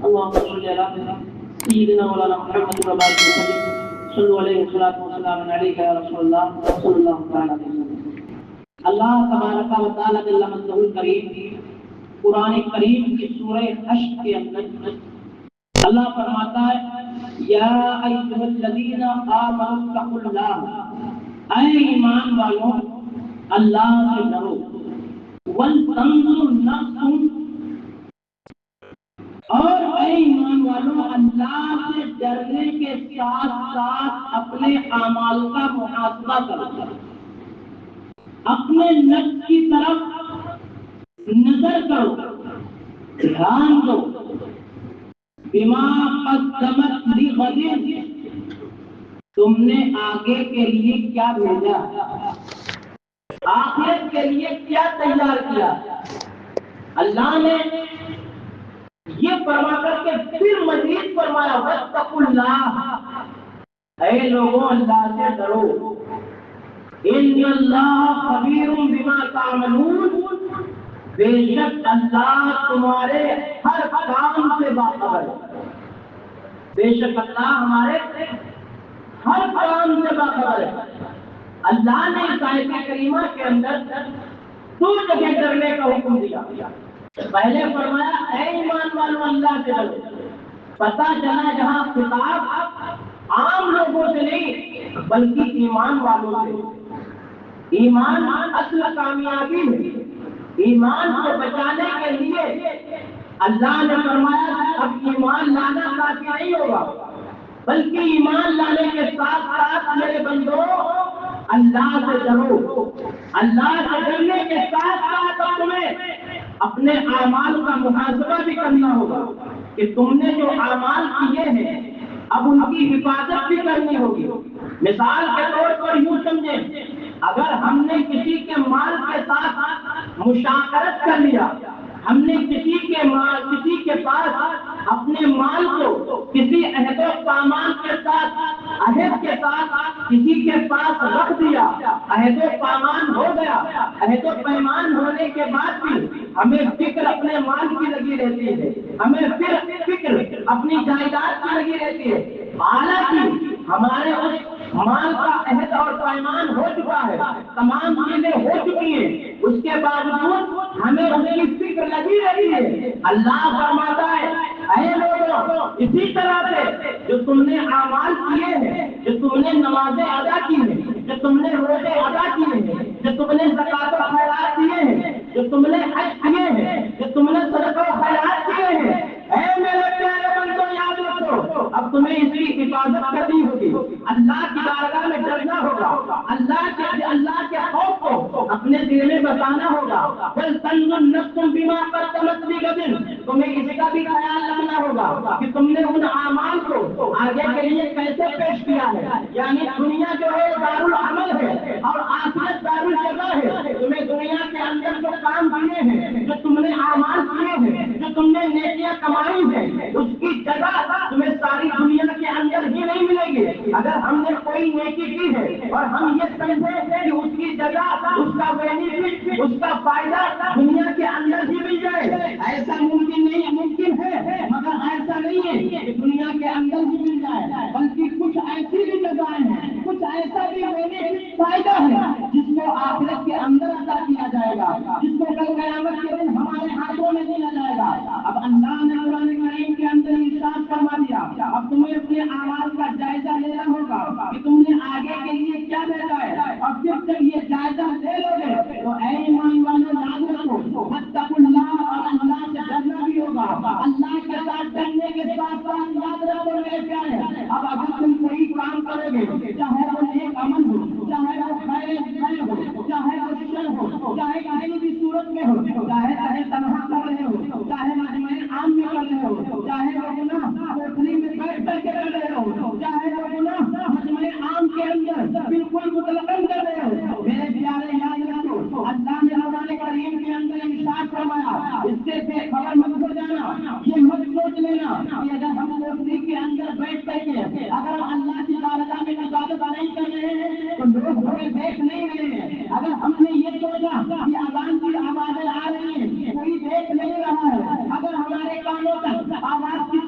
اللهم صل على سيدنا مولانا محمد وبارك وسلم صلوا عليه الصلاة والسلام عليك يا رسول الله صلی اللہ تعالیٰ علیہ وسلم۔ اللہ تبارک و تعالیٰ جل مجدہ الکریم قرآن کریم کی سورہ حشر کے اندر اللہ فرماتا ہے یا ایھا الذین آمنوا اتقوا اللہ، اے ایمان والوں اللہ سے ڈرو، ولتنظر نفس، اور اے ایمان والوں اللہ سے ڈرنے کے ساتھ ساتھ اپنے اعمال کا محاسبہ کرو، اپنے نفس کی طرف نظر کرو، دھیان دو، بما قدمت لغد، تم نے آگے کے لیے کیا بھیجا، آخرت کے لیے کیا تیار کیا۔ اللہ نے یہ فرما کر کے پھر مزید فرمایا واتقوا اللہ، اے لوگوں اللہ سے ڈرو، ان اللہ خبیر بما تعملون، بے شک اللہ تمہارے ہر کام سے باخبر ہے، بے شک اللہ ہمارے ہر کام سے باخبر ہے۔ اللہ نے اس آیت کریمہ کے اندر دو جگہ ڈرنے کا حکم دیا۔ پہلے فرمایا اے ایمان والوں اللہ سے ڈرو، پتہ چلا جہاں خطاب عام لوگوں سے نہیں بلکہ ایمان والوں سے۔ ایمان اصل کامیابی ہے، ایمان کو بچانے کے لیے اللہ نے فرمایا اب ایمان لانا کافی نہیں ہوگا، بلکہ ایمان لانے کے ساتھ ساتھ میرے بندو اللہ سے ڈرو۔ اللہ سے ڈرنے کے ساتھ ساتھ تمہیں اپنے اعمال کا محاسبہ بھی کرنا ہوگا کہ تم نے جو اعمال کیے ہیں اب ان کی حفاظت بھی کرنی ہوگی۔ مثال کے طور پر یوں سمجھیں، اگر ہم نے کسی کے مال کے ساتھ مشاکرت کر لیا، ہم نے کسی کے پاس اپنے مال کو کسی عہد و پیمان کے ساتھ کسی کے پاس رکھ دیا، عہد و پیمان ہو گیا، عہد و پیمان ہونے کے بعد بھی ہمیں فکر اپنے مال کی لگی رہتی ہے، ہمیں پھر فکر اپنی جائیداد کی لگی رہتی ہے، حالانکہ ہمارے اس مال کا عہد اور پیمان ہو چکا ہے، تمام چیزیں ہو چکی ہیں، اس کے باوجود ہمیں اس کی فکر لگی رہی ہے۔ اللہ فرماتا ہے اے لوگوں اسی طرح سے جو تم نے اعمال کیے ہیں، جو تم نے نمازیں ادا کی ہیں، جو تم نے روزے ادا کیے ہیں، جو تم نے زکوٰۃ و خیرات کیے ہیں، جو تم نے حج کیے ہیں، جو تم نے صدقہ و خیرات کیے ہیں، اے میرے پیارے بندو یاد رکھو اب تمہیں اس کی حفاظت کرنی ہوگی، اللہ کی بارگاہ میں ڈرنا ہوگا، اللہ کے خوف کو اپنے دل میں بتانا ہوگا۔ وَلْتَنظُرْ نَفْسٌ بِمَا قَدَّمَتْ لِغَدٍ، تمہیں اس کا بھی خیال رکھنا ہوگا کہ تم نے ان اعمال کو آگے کے لیے کیسے پیش کیا ہے، یعنی دنیا جو ہے دار العمل ہے اور آخرت دار الجزا ہے۔ تمہیں دنیا کے اندر جو کام کیے ہیں، جو تم نے اعمال کیے ہیں، جو تم نے نیکیاں کمائی ہیں، اس کی جگہ تمہیں ساری دنیا کے اندر ہی نہیں ملے گی۔ اگر ہم نے کوئی نیکی کی ہے اور ہم یہ سمجھے کہ اس کی جگہ اس کا بینیفٹ، اس کا فائدہ دنیا کے اندر ہی مل جائے، ایسا ممکن نہیں، ممکن ہے مگر ایسا نہیں ہے کہ دنیا کے اندر ہی مل جائے، بلکہ کچھ ایسی بھی جگہیں ہیں، کچھ ایسا بھی بینیفٹ فائدہ ہے جس کو آخرت کے اندر ادا کیا جائے گا، جس کو کل قیامت کے دن ہمارے ہاتھوں میں دیا جائے گا۔ اب اللہ نے قرآن کریم کے اندر ارشاد فرما دیا اب تمہیں اپنے اعمال کا جائزہ لینا ہوگا کہ تم نے آگے کے لیے کیا بھیجا ہے، اور پھر جب یہ جائزہ لے لو گے تو اے ایمان والوں یاد رکھو واتقوا اللہ، اور اللہ سے ڈرنا بھی ہوگا۔ اللہ کے ساتھ ڈرنے کے ساتھ ساتھ یاد رکھو میرے پیارے، اب اگر تم کوئی کام کرو گے، چاہے وہ ایک عمل ہو، چاہے وہ خیر ہو، چاہے وہ شر ہو، چاہے کسی بھی صورت میں ہو، چاہے تنہا کر رہے ہو، چاہے مجمع عام میں کر رہے ہو، چاہے وہ گناہ کوٹھری میں بیٹھ کر کے کر رہے ہو، چاہے وہ گناہ مجمع عام کے اندر بالکل مطلقاً کر رہے ہو، میرے پیارے یاد رکھو اللہ نے قرآن کریم کے اندر ارشاد فرمایا اس سے بے خبر مت ہو جانا، یہ مت سوچ لینا کہ اگر ہم کوٹھری کے اندر بیٹھ کر کے اگر اللہ کی بارگاہ میں عبادت نہیں کر رہے ہیں تو لوگ ہمیں دیکھ نہیں رہے ہیں۔ اگر ہم نے یہ سوچا کہ اذان کی آوازیں آ رہی ہیں کوئی دیکھ نہیں رہا ہے، اگر ہمارے کانوں تک آواز کی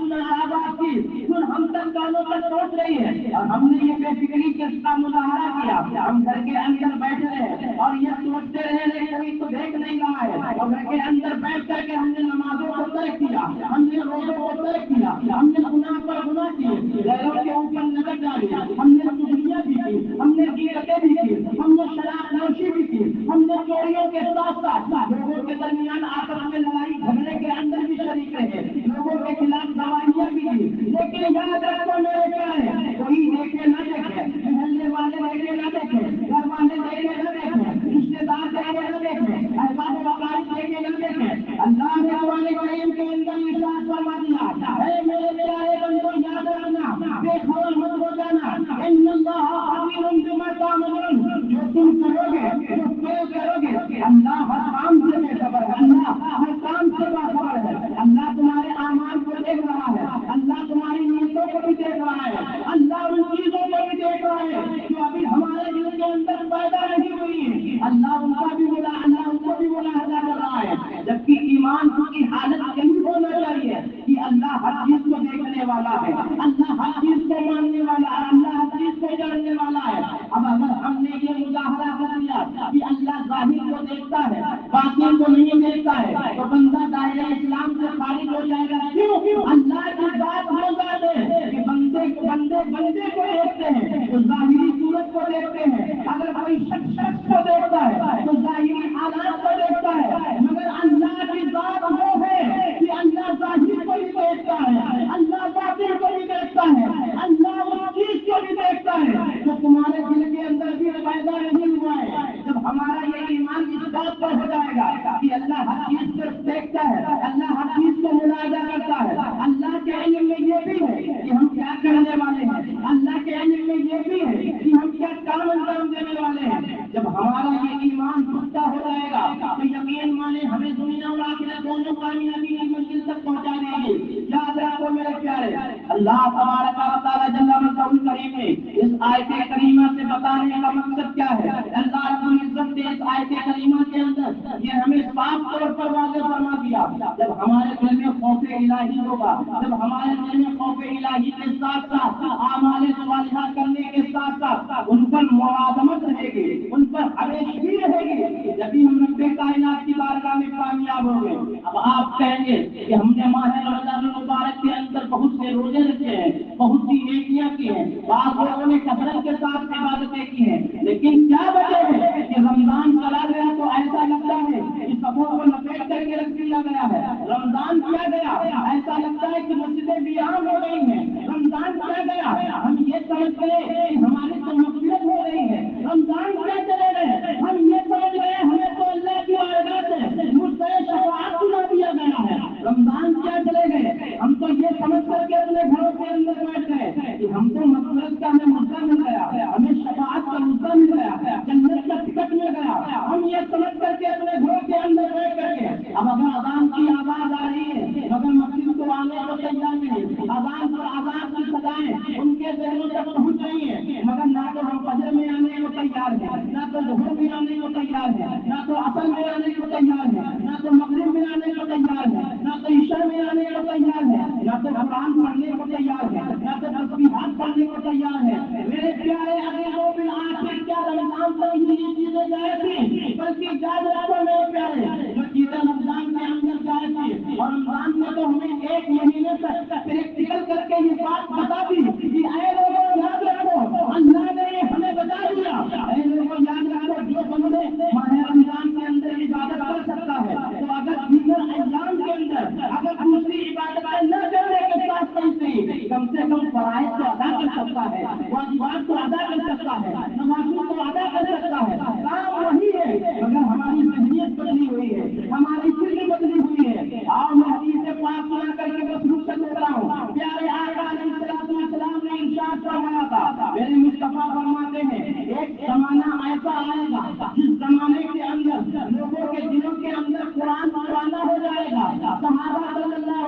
اور ہم نے یہ بے فکری کا مظاہرہ کیا، ہم گھر کے اندر بیٹھ رہے اور یہ سوچتے رہے کوئی تو دیکھ نہیں رہا ہے، اور گھر کے اندر بیٹھ کر کے ہم نے نمازوں کو ترک کیا، ہم نے روزوں کو ترک کیا، ہم نے گناہ پر گناہ کیے، غیروں کے اوپر نظر ڈالی، ہم نے چغلیاں بھی کی، ہم نے غیبتیں بھی کی، ہم نے شراب نوشی بھی کی، ہم نے چوریوں کے ساتھ ساتھ لوگوں کے درمیان آپس میں لڑائی جھگڑے کے اندر بھی شریک رہے، لوگوں کے خلاف دوائیاں بھی دی۔ لیکن یاد رکھو میرے پیارے، کوئی دیکھے نہ دیکھے، محلے والے دیکھے نہ دیکھے، گھر والے دیکھے نہ دیکھے، رشتے دار دیکھے نہ دیکھے، احباب و اقارب دیکھے نہ دیکھے، اللہ نے قرآن کریم کے اندر ارشاد فرما دیا، اے میرے پیارے بندو یاد رکھنا، بے خبر مت ہو جانا، ان اللہ خبیر بما تعملون، جو تم کرو گے، جو تم کرو گے، اللہ ہر کام سے بے خبر ہے، اللہ ہر کام سے باخبر ہے، اللہ تمہارے اعمال کو دیکھ رہا ہے، اللہ تمہاری نیتوں کو بھی دیکھ رہا ہے، اللہ ان چیزوں کو بھی دیکھ رہا ہے جو ابھی ہمارے دل کے اندر پیدا نہیں ہوئی ہے، اللہ ان کا بھی بولا، اللہ ان کو بھی ملاحظہ کر رہا ہے، جبکہ ایمان کی حالت یہی ہونا چاہیے کہ اللہ ہر چیز کو دیکھنے والا ہے، اللہ ہر چیز کو ماننے والا ہے، اللہ ہر چیز کو جاننے والا ہے۔ اب اگر ہم نے یہ مظاہرہ کر دیا کہ اللہ ظاہر کو دیکھتا ہے باطن کو نہیں دیکھتا ہے، تو بندہ دائرہ اسلام سے خارج ہو جائے گا۔ کیوں؟ اللہ کی بات ہو جاتے ہیں کہ بندے کو دیکھتے ہیں تو ظاہری صورت کو دیکھتے ہیں، اگر کوئی شخص کو دیکھتا ہے تو ظاہری حالات کو دیکھتا ہے، مگر اللہ کی بات وہ ہے کہ اللہ ظاہر کو بھی دیکھتا ہے، اللہ باطن کو بھی دیکھتا ہے، اللہ اس چیز کو بھی دیکھتا ہے جو تمہارے دل کے اندر بھی پیدا نہیں ہوا ہے۔ جب ہمارا یہ ایمان اس بات پر ہو جائے گا کہ اللہ ہر چیز کو دیکھتا ہے، اللہ ہر چیز کو ملاحظہ کرتا ہے، اللہ کے علم میں یہ بھی ہے کہ ہم کیا کرنے والے ہیں، اللہ کے علم میں یہ بھی ہے کہ ہم کیا کام انجام دینے والے ہیں۔ جب ہمارا یہ ایمان پختہ ہو جائے گا تو یقین مانے ہمیں دنیا اور آخرت دونوں کامیابی کی منزل تک پہنچا دیں گے۔ یاد رکھو میرے پیارے، اللہ تبارک و تعالی جل وعلا کریم نے اس آیت کریمہ سے بتانے کا مقصد کیا ہے؟ اللہ رب العزت نے اس آیت کریمہ کے اندر یہ ہمیں صاف طور پر واضح فرما دیا، جب ہمارے دل میں خوف الہی ہوگا، جب ہمارے دل میں خوف الہی کے ساتھ ساتھ اعمال صالحہ کرنے کے ساتھ ساتھ ان پر ملازمت رہے گی، ان پر ہمیشگی رہے گی، جبھی ہم رب کائنات کی بارگاہ میں کامیاب ہوں گے۔ اب آپ کہیں گے کہ ہم نے ماہ رمضان المبارک کے اندر بہت سے روزے رکھے ہیں، بہت سی نیکیاں کی ہیں، بعض لوگوں نے کثرت کے ساتھ عبادتیں کی ہیں، لیکن کیا وجہ ہے کہ رمضان چلا گیا تو ایسا لگتا ہے کہ سبوں کو لپیٹ کر کے رکھ دیا گیا ہے، رمضان کیا گیا ایسا لگتا ہے کہ مسجدیں ویران ہو گئی ہیں، رمضان کیا گیا ہم یہ سمجھ گئے کہ ہماری تو مغفرت ہو رہی ہے، رمضان کیا چلے گئے ہم یہ سمجھ گئے ہمیں تو اللہ کی بارگاہ سے مجھ سے شفاعت سنا دیا گیا ہے، رمضان کیا چلے گئے ہم تو یہ سمجھ کر کے اپنے گھروں کے اندر بیٹھ گئے کہ ہم تو مغفرت کا ہمیں موقع مل گیا، ہمیں شفاعت کا موقع مل گیا، جنت کا ٹکٹ مل گیا، ہم یہ سمجھ کر کے اپنے گھروں کے اندر بیٹھ کر کے اب اگر اذان کی آواز آ رہی ہے مگر مسجد کو آنے کو تیار نہیں، اذان پر آزاد کی سزائیں ان کے ذہنوں تک پہنچ رہی ہیں، مگر نہ تو ہم فجر میں آنے کو تیار ہیں، نہ تو ظہر میں آنے کو تیار ہیں، نہ تو عصر میں آنے کو تیار ہیں، نہ تو مغرب میں آنے کو تیار ہیں، نہ تو عشاء میں آنے کو تیار ہیں، نہ تو قرآن پڑھنے کو تیار ہیں، نہ تو تسبیحات پڑھنے کو تیار ہیں۔ میرے پیارے عزیزوں بالآخر کیا رمضان سے یہ چیزیں جائز تھیں؟ بلکہ یاد رکھو میرے پیارے، جو چیزیں رمضان کے اندر جائز تھی اور رمضان میں تو ہمیں ایک مہینے تک پریکٹیکل کر کے یہ بات بتا دی کہ اے لوگوں یاد رکھو اللہ نے ہمیں بتا دیا، اے لوگوں یاد رکھو جو بندے ماہ رمضان کے اندر عبادت کر سکتا ہے تو اگر دیگر ایام کے اندر اگر دوسری عبادتیں نہ کرنے کے ساتھ کم سے کم فرائض کو ادا کر سکتا ہے، واجبات کو ادا کر سکتا ہے، نمازوں کو ادا کر سکتا ہے، کام وہی ہے مگر ہماری ذہنیت بدلی ہوئی ہے، ہماری فکر بدلی ہوئی ہے۔ اور میں حدیث پاک سنا کر کے بس رخصت ہوتا ہوں، پیارے آقا علیہ السلام نے ارشاد فرمایا تھا، میرے مصطفیٰ فرماتے ہیں ایک زمانہ ایسا آئے گا جس زمانے کے اندر لوگوں کے دلوں کے اندر قرآن پرانا ہو جائے گا، صحابہ صلی اللہ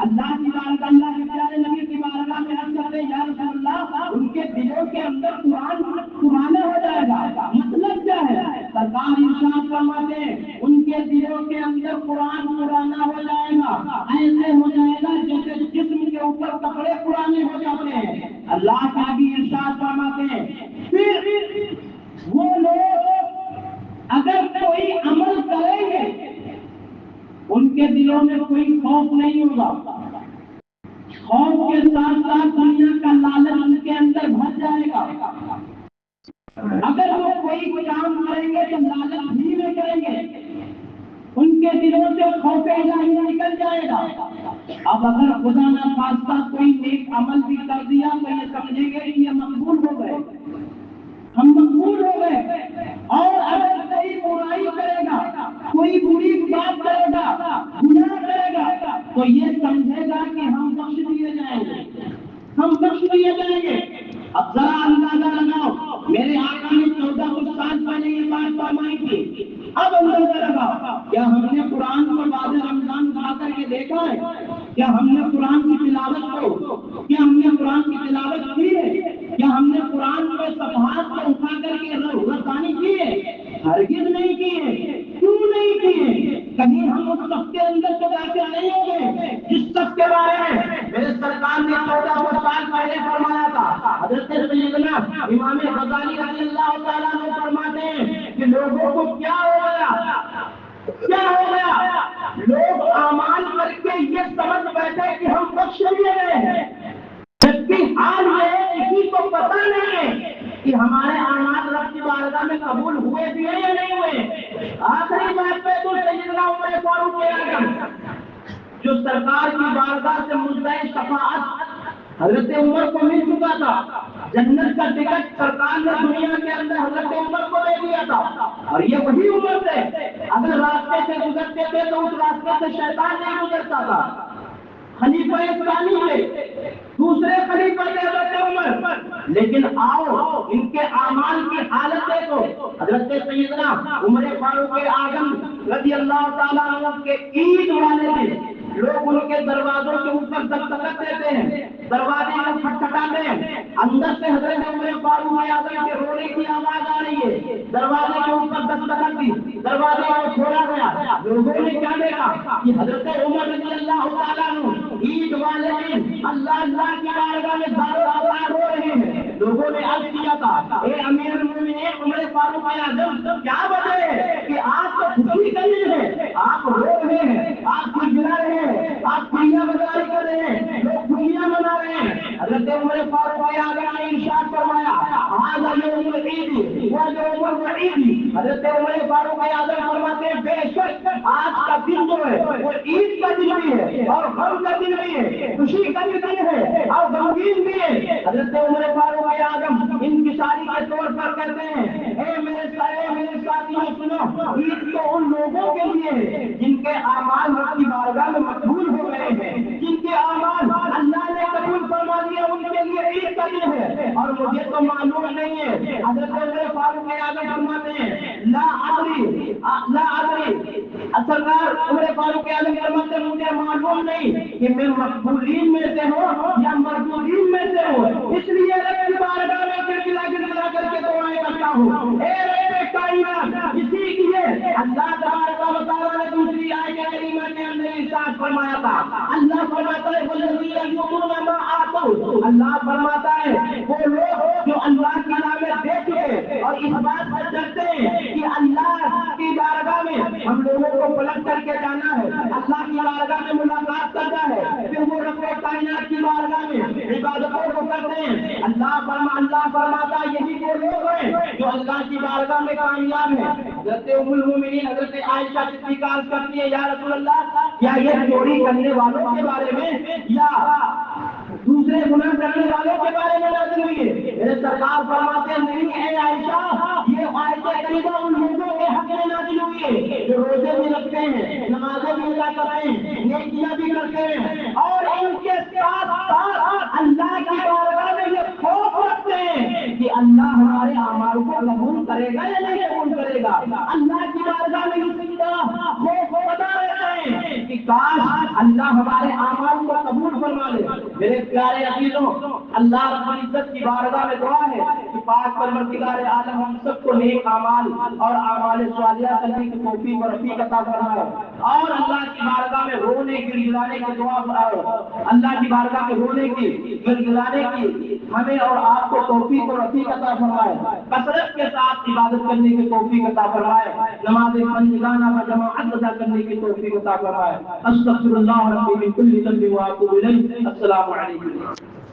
اللہ کی بارگاہ اللہ کے پیارے نبی کی بارگاہ میں عرض کرتے ہیں یا رسول اللہ ان کے دلوں کے اندر قرآن ہوگا، خوف کے ساتھ ساتھ دنیا کا لالچ ان کے اندر بھر جائے گا۔ اگر وہ کوئی کام کریں گے تو لالچ بھی میں کریں گے، ان کے دلوں سے خوف الہی نکل جائے گا۔ اب اگر خدا نہ خواستہ کوئی نیک عمل بھی کر دیا تو یہ سمجھیں گے کہ یہ مقبول ہو گئے، ہم مقبول ہو گئے۔ اور اگر کوئی برائی کرے گا، کوئی بری بات کرے گا، گناہ کرے گا، تو یہ سمجھے گا کہ ہم بخش دیے جائیں گے، ہم بخش دیے جائیں گے۔ اب ذرا اندازہ لگاؤ، میرے آقا نے 14 سال پہلے یہ بات فرمائی تھی، اب اندازہ لگاؤ کیا ہم نے قرآن کو بعد رمضان کھا کر کے دیکھا ہے؟ کیا ہم نے قرآن کی تلاوت کی ہے؟ کیا ہم نے قرآن کے صفحات کو اٹھا کر کے رسانی کی ہے؟ ہرگز نہیں کی ہے۔ کیوں نہیں کی ہے؟ کہیں ہم اس صف کے اندر تو داخل نہیں ہو گئے جس صف کے بارے میں میرے سرکار نے 14 سال پہلے فرمایا تھا۔ حضرت سیدنا امام غزالی رضی اللہ تعالیٰ عنہ فرماتے ہیں کہ لوگوں کو کیا ہو گیا، لوگ اعمال کر کے یہ سمجھ بیٹھے کہ ہم بخش لیے گئے ہیں، جبکہ حال یہ کسی کو پتہ نہیں ہے کہ ہمارے اعمال رب کی بارگاہ میں قبول ہوئے بھی ہیں یا نہیں ہوئے۔ آخری بات پہ تو سیدنا عمر فاروق اعظم جو سرکار کی بارگاہ سے مدعی شفاعت حضرت عمر کو مل چکا تھا، جنت کا ٹکٹ سرکار نے دنیا کے اندر حضرت عمر کو دے دیا تھا، اور یہ وہی عمر تھے اگر راستے سے گزرتے تھے تو اس راستے سے شیطان نہیں گزرتا تھا۔ خلیفہ ثانی تھے، دوسرے خلیفہ تھے حضرت عمر، لیکن آؤ ان کے اعمال کی حالت دیکھو۔ حضرت سیدنا عمر فاروق اعظم رضی اللہ تعالیٰ عنہ کے عید والے دن لوگ ان کے دروازوں کے اوپر دستخط دیتے ہیں، دروازے کو کھٹکھٹاتے ہیں، اندر سے حضرت عمر فاروق اعظم کے رونے کی آواز آ رہی ہے، دروازے کے اوپر دستخط دی، دروازے کو کھولا گیا، لوگوں نے کیا دیکھا کہ حضرت عمر رضی اللہ تعالیٰ عنہ عید والے دن اللہ کی بارگاہ میں دعوت ہو رہے ہیں۔ لوگوں نے عرض کیا تھا، اے امیر المومنین عمر فاروق اعظم، کیا وجہ ہے کہ آپ کو خوشی کا دن ہے، آپ رو رہے ہیں، آپ گڑگڑا رہے ہیں، آپ خوشیاں بازاری کر رہے ہیں، لوگ خوشیاں منا رہے ہیں۔ حضرت عمر فاروق اعظم نے ارشاد فرمایا، ھذا یوم العید ویوم الوعید۔ حضرت عمر فاروق اعظم فرماتے ہیں بے شک آج کا دن جو ہے وہ عید کا دن بھی ہے اور غم کا دن بھی ہے، خوشی کا بھی دن ہے اور غمگین بھی ہے۔ حضرت عمر فاروق اعظم انکساری کے طور پر کہتے ہیں، اے میرے ساتھیوں سنو، عید تو ان لوگوں کے لیے ہے جن کے اعمال رب کی بارگاہ میں مقبول ہو گئے ہیں، جن کے اعمال اللہ نے قبول فرما دیا، ان کے لیے عید کا دن ہے، اور مجھے تو معلوم نہیں ہے۔ حضرت عمر فاروق اعظم فرماتے ہیں لا ادری سرکار عمر فاروق اعظم فرماتے ہیں مجھے معلوم نہیں کہ میں مقبولین میں سے ہوں یا مردودین میں سے ہوں، اس لیے رب کی بارگاہ میں گڑگڑا کر کے دعائیں کرتا ہوں۔ اے رب کائنات، اسی لیے اللہ تبارک و تعالیٰ نے دوسری آیت کریمہ کے اندر ارشاد فرمایا تھا، اللہ فرماتا ہے والذین یؤتون ما آتوا، اللہ فرماتا ہے وہ لوگ جو اللہ کی راہ میں دے چکے اور اس بات پر ڈرتے ہیں کہ اللہ کی بارگاہ میں ہم لوگوں کو پلٹ کر کے جانا ہے، اللہ کی بارگاہ میں ملاقات کرنا ہے، پھر وہ رب کائنات کی بارگاہ میں عبادتوں کو کرتے ہیں۔ اللہ فرماتا یہی وہ لوگ ہیں جو اللہ کی بارگاہ میں کامیاب ہیں۔ حضرت ام المومنین حضرت عائشہ صدیقہ عرض کرتی ہے، یا رسول اللہ کیا یہ چوری کرنے والوں کے بارے میں یا دوسرے گناہ کرنے والوں کے بارے میں نازل ہوئی ہے؟ میرے سرکار فرماتے ہیں نہیں اے عائشہ، یہ آیت کریمہ ان لوگوں کے حق میں نازل ہوئی ہے جو روزے بھی رکھتے ہیں، نمازیں بھی ادا کرتے ہیں، نیکیاں بھی کرتے ہیں، اور ان کے ساتھ ساتھ اللہ کی بارگاہ میں یہ خوف رکھتے ہیں کہ اللہ ہمارے اعمال کو قبول کرے گا یا نہیں قبول کرے گا۔ اللہ کی بارگاہ میں اسی طرح خوف بتا رہتے ہیں کہ کاش اللہ ہمارے اعمال کو قبول فرما لے۔ میرے پیارے عزیزوں، اللہ رب العزت کی بارگاہ میں دعا ہے کہ پاک پروردگار عالم ہم سب کو نیک اعمال اور اعمال صالحہ کرنے کی توفیق اور رفیق عطا فرمائے، اور اللہ کی بارگاہ میں رونے گڑگڑانے کی دعا، اللہ کی بارگاہ میں رونے کی گڑگڑانے کی ہمیں اور آپ کو توفیق اور رفیق عطا فرمائے، کثرت کے ساتھ عبادت کرنے کی توفیق عطا فرمائے، نماز پنجگانہ و جماعت ادا کرنے کی توفیق عطا فرمائے۔ استغفر اللہ ربی من کل ذنب واتوب الیہ۔ السلام علیکم۔